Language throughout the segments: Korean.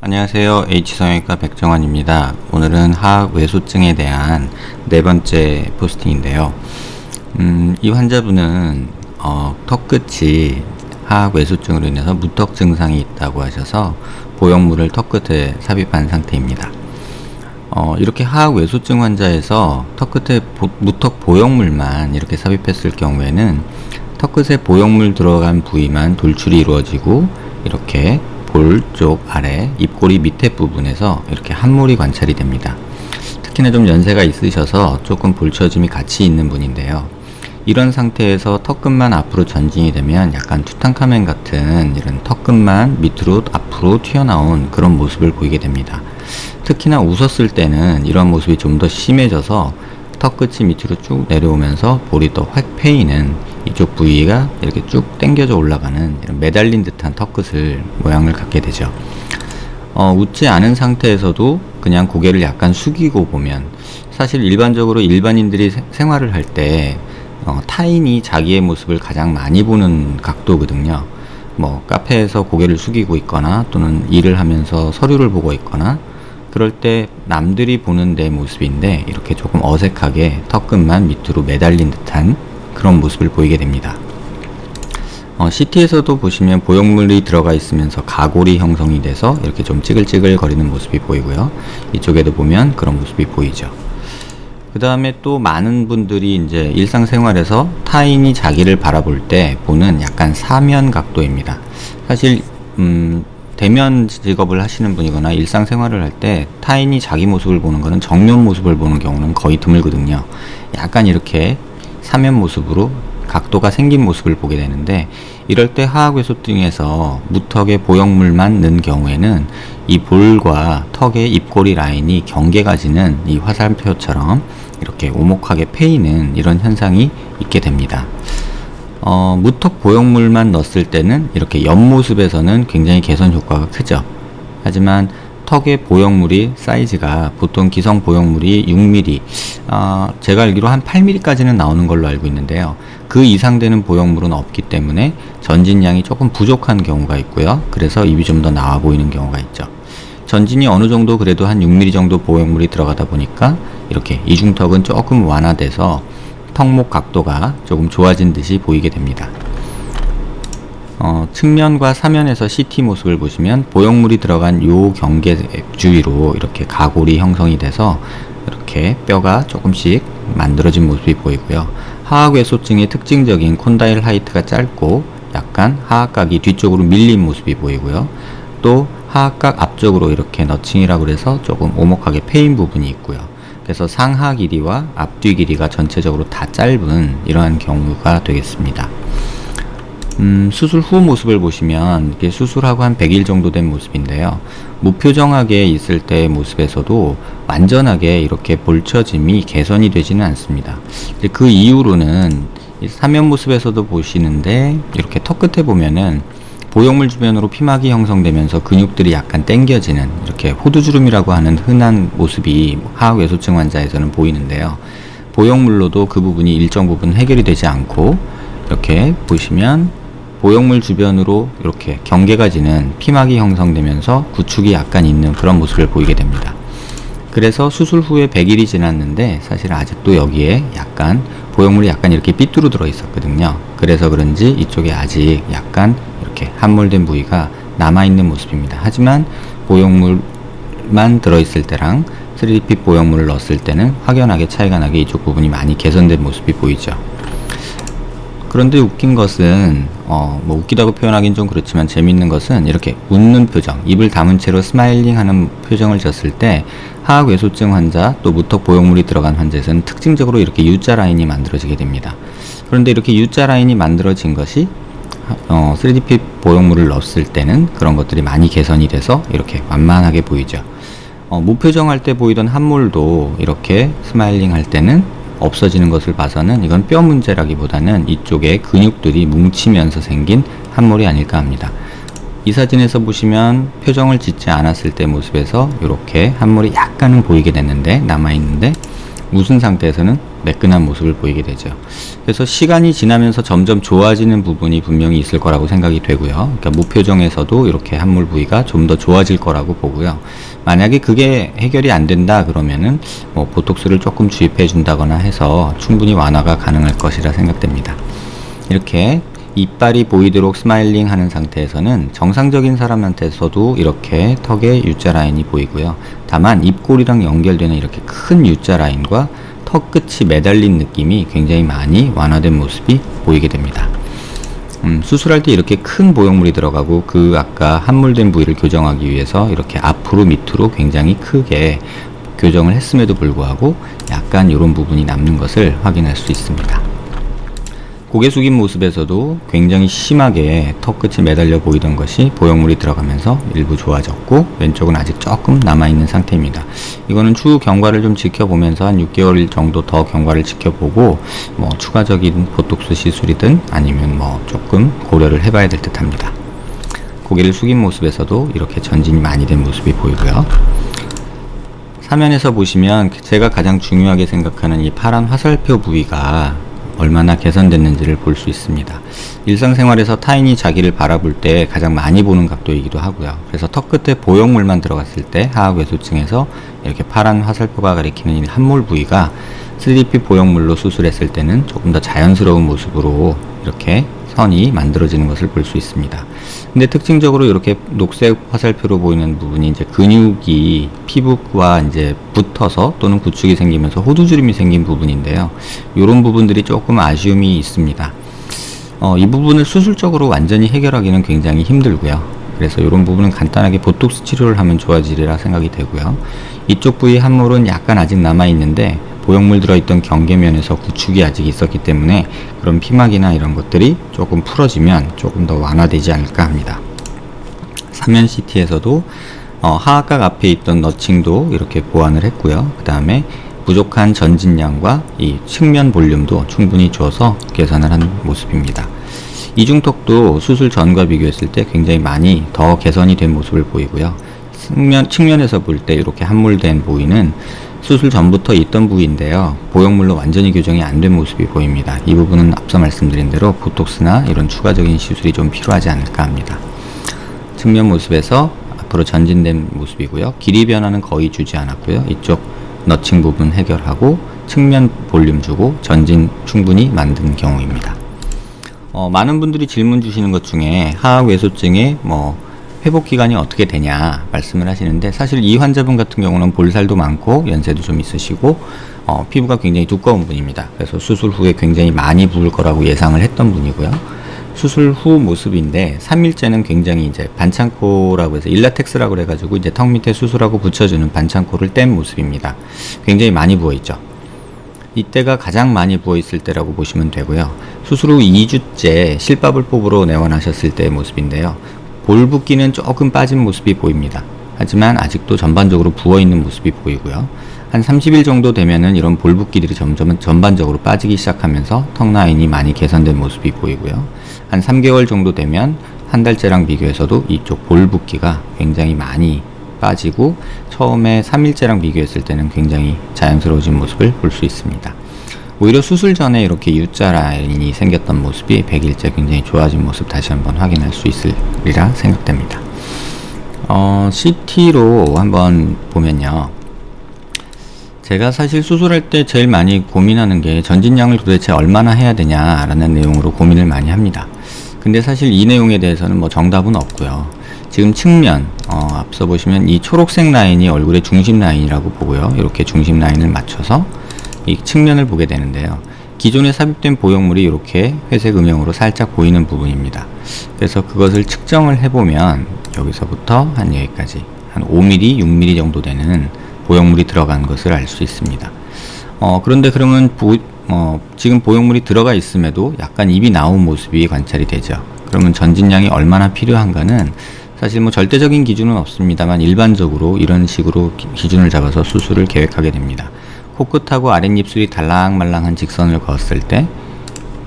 안녕하세요. H성형외과 백정환입니다. 오늘은 하악 외소증에 대한 네 번째 포스팅인데요. 이 환자분은 턱 끝이 하악 외소증으로 인해서 무턱 증상이 있다고 하셔서 보형물을 턱 끝에 삽입한 상태입니다. 이렇게 하악 외소증 환자에서 턱 끝에 무턱 보형물만 이렇게 삽입했을 경우에는 턱 끝에 보형물 들어간 부위만 돌출이 이루어지고 이렇게 볼 쪽 아래 입꼬리 밑에 부분에서 이렇게 함몰이 관찰이 됩니다. 특히나 좀 연세가 있으셔서 조금 볼처짐이 같이 있는 분인데요. 이런 상태에서 턱끝만 앞으로 전진이 되면 약간 투탕카멘 같은 이런 턱끝만 밑으로 앞으로 튀어나온 그런 모습을 보이게 됩니다. 특히나 웃었을 때는 이런 모습이 좀 더 심해져서 턱끝이 밑으로 쭉 내려오면서 볼이 더 확 패이는 이쪽 부위가 이렇게 쭉 당겨져 올라가는 이런 매달린 듯한 턱끝을 모양을 갖게 되죠. 웃지 않은 상태에서도 그냥 고개를 약간 숙이고 보면 사실 일반적으로 일반인들이 생활을 할 때 타인이 자기의 모습을 가장 많이 보는 각도거든요. 뭐 카페에서 고개를 숙이고 있거나 또는 일을 하면서 서류를 보고 있거나 그럴 때 남들이 보는 내 모습인데 이렇게 조금 어색하게 턱끝만 밑으로 매달린 듯한 그런 모습을 보이게 됩니다. CT에서도 보시면 보형물이 들어가 있으면서 가골이 형성이 돼서 이렇게 좀 찌글찌글 거리는 모습이 보이고요. 이쪽에도 보면 그런 모습이 보이죠. 그 다음에 또 많은 분들이 이제 일상생활에서 타인이 자기를 바라볼 때 보는 약간 사면 각도입니다. 사실 대면 직업을 하시는 분이거나 일상생활을 할 때 타인이 자기 모습을 보는 거는 정면 모습을 보는 경우는 거의 드물거든요. 약간 이렇게 사면 모습으로 각도가 생긴 모습을 보게 되는데 이럴 때 하악 외소증에서 무턱에 보형물만 넣은 경우에는 이 볼과 턱의 입꼬리 라인이 경계가 지는 이 화살표처럼 이렇게 오목하게 패이는 이런 현상이 있게 됩니다. 무턱 보형물만 넣었을 때는 이렇게 옆모습에서는 굉장히 개선 효과가 크죠. 하지만 턱의 보형물이 사이즈가 보통 기성 보형물이 6mm, 제가 알기로 한 8mm까지는 나오는 걸로 알고 있는데요. 그 이상 되는 보형물은 없기 때문에 전진량이 조금 부족한 경우가 있고요. 그래서 입이 좀 더 나와 보이는 경우가 있죠. 전진이 어느 정도 그래도 한 6mm 정도 보형물이 들어가다 보니까 이렇게 이중턱은 조금 완화돼서 턱목 각도가 조금 좋아진 듯이 보이게 됩니다. 측면과 사면에서 CT 모습을 보시면 보형물이 들어간 요 경계 주위로 이렇게 가골이 형성이 돼서 이렇게 뼈가 조금씩 만들어진 모습이 보이고요. 하악 외소증의 특징적인 콘다일 하이트가 짧고 약간 하악각이 뒤쪽으로 밀린 모습이 보이고요. 또 하악각 앞쪽으로 이렇게 너칭이라고 해서 조금 오목하게 패인 부분이 있고요. 그래서 상하 길이와 앞뒤 길이가 전체적으로 다 짧은 이러한 경우가 되겠습니다. 수술 후 모습을 보시면 이렇게 수술하고 한 100일 정도 된 모습인데요. 무표정하게 있을 때의 모습에서도 완전하게 이렇게 볼처짐이 개선이 되지는 않습니다. 그 이후로는 사면 모습에서도 보시는데 이렇게 턱 끝에 보면은 보형물 주변으로 피막이 형성되면서 근육들이 약간 당겨지는 이렇게 호두주름이라고 하는 흔한 모습이 하악 외소증 환자에서는 보이는데요. 보형물로도 그 부분이 일정 부분 해결이 되지 않고 이렇게 보시면 보형물 주변으로 이렇게 경계가 지는 피막이 형성되면서 구축이 약간 있는 그런 모습을 보이게 됩니다. 그래서 수술 후에 100일이 지났는데 사실 아직도 여기에 약간 보형물이 약간 이렇게 삐뚤어 들어 있었거든요. 그래서 그런지 이쪽에 아직 약간 이렇게 함몰된 부위가 남아있는 모습입니다. 하지만 보형물만 들어있을 때랑 3D핏 보형물을 넣었을 때는 확연하게 차이가 나게 이쪽 부분이 많이 개선된 모습이 보이죠. 그런데 웃긴 것은 뭐 웃기다고 표현하긴 좀 그렇지만 재밌는 것은 이렇게 웃는 표정, 입을 다문 채로 스마일링 하는 표정을 졌을 때 하악 외소증 환자 또 무턱 보형물이 들어간 환자에서는 특징적으로 이렇게 U자 라인이 만들어지게 됩니다. 그런데 이렇게 U자 라인이 만들어진 것이 3D핏 보형물을 넣었을 때는 그런 것들이 많이 개선이 돼서 이렇게 완만하게 보이죠. 무표정 할 때 보이던 함몰도 이렇게 스마일링 할 때는 없어지는 것을 봐서는 이건 뼈 문제라기보다는 이쪽에 근육들이 뭉치면서 생긴 함몰이 아닐까 합니다. 이 사진에서 보시면 표정을 짓지 않았을 때 모습에서 이렇게 함몰이 약간은 보이게 됐는데 남아있는데 무슨 상태에서는 매끈한 모습을 보이게 되죠. 그래서 시간이 지나면서 점점 좋아지는 부분이 분명히 있을 거라고 생각이 되고요. 그러니까 무표정에서도 이렇게 함몰 부위가 좀 더 좋아질 거라고 보고요. 만약에 그게 해결이 안 된다 그러면은 뭐 보톡스를 조금 주입해 준다거나 해서 충분히 완화가 가능할 것이라 생각됩니다. 이렇게 이빨이 보이도록 스마일링 하는 상태에서는 정상적인 사람한테서도 이렇게 턱에 U자 라인이 보이고요. 다만 입꼬리랑 연결되는 이렇게 큰 U자 라인과 턱 끝이 매달린 느낌이 굉장히 많이 완화된 모습이 보이게 됩니다. 수술할 때 이렇게 큰 보형물이 들어가고 그 아까 함몰된 부위를 교정하기 위해서 이렇게 앞으로 밑으로 굉장히 크게 교정을 했음에도 불구하고 약간 이런 부분이 남는 것을 확인할 수 있습니다. 고개 숙인 모습에서도 굉장히 심하게 턱 끝이 매달려 보이던 것이 보형물이 들어가면서 일부 좋아졌고 왼쪽은 아직 조금 남아있는 상태입니다. 이거는 추후 경과를 좀 지켜보면서 한 6개월 정도 더 경과를 지켜보고 뭐 추가적인 보톡스 시술이든 아니면 뭐 조금 고려를 해봐야 될 듯 합니다. 고개를 숙인 모습에서도 이렇게 전진이 많이 된 모습이 보이고요. 사면에서 보시면 제가 가장 중요하게 생각하는 이 파란 화살표 부위가 얼마나 개선됐는지를 볼 수 있습니다. 일상생활에서 타인이 자기를 바라볼 때 가장 많이 보는 각도이기도 하고요. 그래서 턱 끝에 보형물만 들어갔을 때 하악외소증에서 이렇게 파란 화살표가 가리키는 이 함몰 부위가 3DP 보형물로 수술했을 때는 조금 더 자연스러운 모습으로 이렇게 선이 만들어지는 것을 볼 수 있습니다. 근데 특징적으로 이렇게 녹색 화살표로 보이는 부분이 이제 근육이 피부와 이제 붙어서 또는 구축이 생기면서 호두주름이 생긴 부분인데요. 이런 부분들이 조금 아쉬움이 있습니다. 이 부분을 수술적으로 완전히 해결하기는 굉장히 힘들고요. 그래서 이런 부분은 간단하게 보톡스 치료를 하면 좋아지리라 생각이 되고요. 이쪽 부위 함몰은 약간 아직 남아있는데 보형물 들어있던 경계면에서 구축이 아직 있었기 때문에 그런 피막이나 이런 것들이 조금 풀어지면 조금 더 완화되지 않을까 합니다. 사면 CT에서도 하악각 앞에 있던 너칭도 이렇게 보완을 했고요. 그 다음에 부족한 전진량과 이 측면 볼륨도 충분히 줘서 개선을 한 모습입니다. 이중턱도 수술 전과 비교했을 때 굉장히 많이 더 개선이 된 모습을 보이고요. 측면에서 볼 때 이렇게 함몰된 부위는 수술 전부터 있던 부위인데요. 보형물로 완전히 교정이 안 된 모습이 보입니다. 이 부분은 앞서 말씀드린 대로 보톡스나 이런 추가적인 시술이 좀 필요하지 않을까 합니다. 측면 모습에서 앞으로 전진된 모습이고요. 길이 변화는 거의 주지 않았고요. 이쪽 너칭 부분 해결하고 측면 볼륨 주고 전진 충분히 만든 경우입니다. 많은 분들이 질문 주시는 것 중에 하악외소증의 회복 기간이 어떻게 되냐 말씀을 하시는데, 사실 이 환자분 같은 경우는 볼살도 많고 연세도 좀 있으시고 피부가 굉장히 두꺼운 분입니다. 그래서 수술 후에 굉장히 많이 부을 거라고 예상을 했던 분이고요. 수술 후 모습인데 3일째는 굉장히 이제 반창코라고 해서 일라텍스라고 해가지고 이제 턱 밑에 수술하고 붙여주는 반창코를 뗀 모습입니다. 굉장히 많이 부어있죠. 이때가 가장 많이 부어있을 때라고 보시면 되고요. 수술 후 2주째 실밥을 뽑으러 내원하셨을 때의 모습인데요. 볼 붓기는 조금 빠진 모습이 보입니다. 하지만 아직도 전반적으로 부어있는 모습이 보이고요. 한 30일 정도 되면은 이런 볼 붓기들이 점점 전반적으로 빠지기 시작하면서 턱 라인이 많이 개선된 모습이 보이고요. 한 3개월 정도 되면 한 달째랑 비교해서도 이쪽 볼 붓기가 굉장히 많이 빠지고 처음에 3일째랑 비교했을 때는 굉장히 자연스러워진 모습을 볼 수 있습니다. 오히려 수술 전에 이렇게 U자 라인이 생겼던 모습이 100일째 굉장히 좋아진 모습 다시 한번 확인할 수 있으리라 생각됩니다. CT로 한번 보면요. 제가 사실 수술할 때 제일 많이 고민하는 게 전진량을 도대체 얼마나 해야 되냐라는 내용으로 고민을 많이 합니다. 근데 사실 이 내용에 대해서는 정답은 없고요. 지금 측면, 앞서 보시면 이 초록색 라인이 얼굴의 중심 라인이라고 보고요. 이렇게 중심 라인을 맞춰서 이 측면을 보게 되는데요. 기존에 삽입된 보형물이 이렇게 회색 음영으로 살짝 보이는 부분입니다. 그래서 그것을 측정을 해보면 여기서부터 한 여기까지 한 5mm, 6mm 정도 되는 보형물이 들어간 것을 알 수 있습니다. 그런데 그러면 지금 보형물이 들어가 있음에도 약간 입이 나온 모습이 관찰이 되죠. 그러면 전진량이 얼마나 필요한가는 사실 절대적인 기준은 없습니다만 일반적으로 이런 식으로 기준을 잡아서 수술을 계획하게 됩니다. 코끝하고 아랫입술이 달랑말랑한 직선을 그었을 때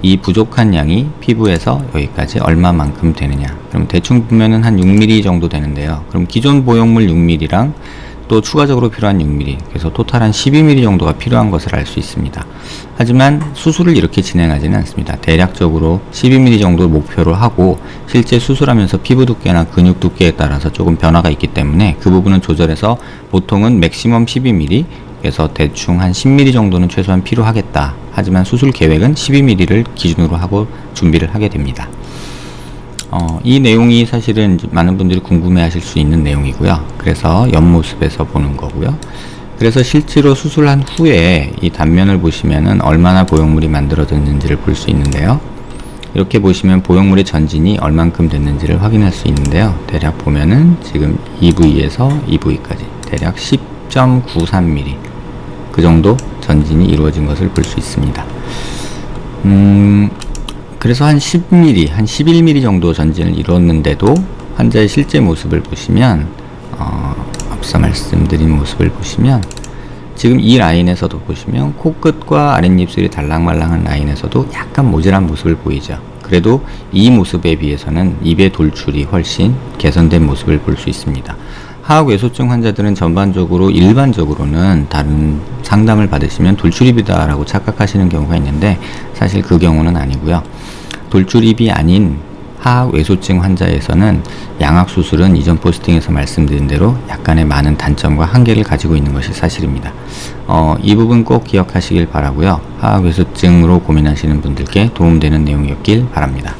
이 부족한 양이 피부에서 여기까지 얼마만큼 되느냐. 그럼 대충 보면은 한 6mm 정도 되는데요. 그럼 기존 보형물 6mm랑 또 추가적으로 필요한 6mm, 그래서 토탈 한 12mm 정도가 필요한 것을 알 수 있습니다. 하지만 수술을 이렇게 진행하지는 않습니다. 대략적으로 12mm 정도 목표로 하고 실제 수술하면서 피부 두께나 근육 두께에 따라서 조금 변화가 있기 때문에 그 부분은 조절해서 보통은 맥시멈 12mm, 그래서 대충 한 10mm 정도는 최소한 필요하겠다. 하지만 수술 계획은 12mm를 기준으로 하고 준비를 하게 됩니다. 이 내용이 사실은 많은 분들이 궁금해 하실 수 있는 내용이고요. 그래서 옆모습에서 보는 거고요. 그래서 실제로 수술한 후에 이 단면을 보시면은 얼마나 보형물이 만들어졌는지를 볼 수 있는데요. 이렇게 보시면 보형물의 전진이 얼만큼 됐는지를 확인할 수 있는데요. 대략 보면은 지금 이 부위에서 이 부위까지 대략 10.93mm 그 정도 전진이 이루어진 것을 볼 수 있습니다. 그래서 한 10mm, 한 11mm 정도 전진을 이뤘는데도 환자의 실제 모습을 보시면 앞서 말씀드린 모습을 보시면 지금 이 라인에서도 보시면 코끝과 아랫입술이 달랑말랑한 라인에서도 약간 모질한 모습을 보이죠. 그래도 이 모습에 비해서는 입의 돌출이 훨씬 개선된 모습을 볼 수 있습니다. 하악외소증 환자들은 전반적으로 일반적으로는 다른 상담을 받으시면 돌출입이다 라고 착각하시는 경우가 있는데 사실 그 경우는 아니고요. 돌출입이 아닌 하악외소증 환자에서는 양악수술은 이전 포스팅에서 말씀드린 대로 약간의 많은 단점과 한계를 가지고 있는 것이 사실입니다. 이 부분 꼭 기억하시길 바라고요. 하악외소증으로 고민하시는 분들께 도움되는 내용이었길 바랍니다.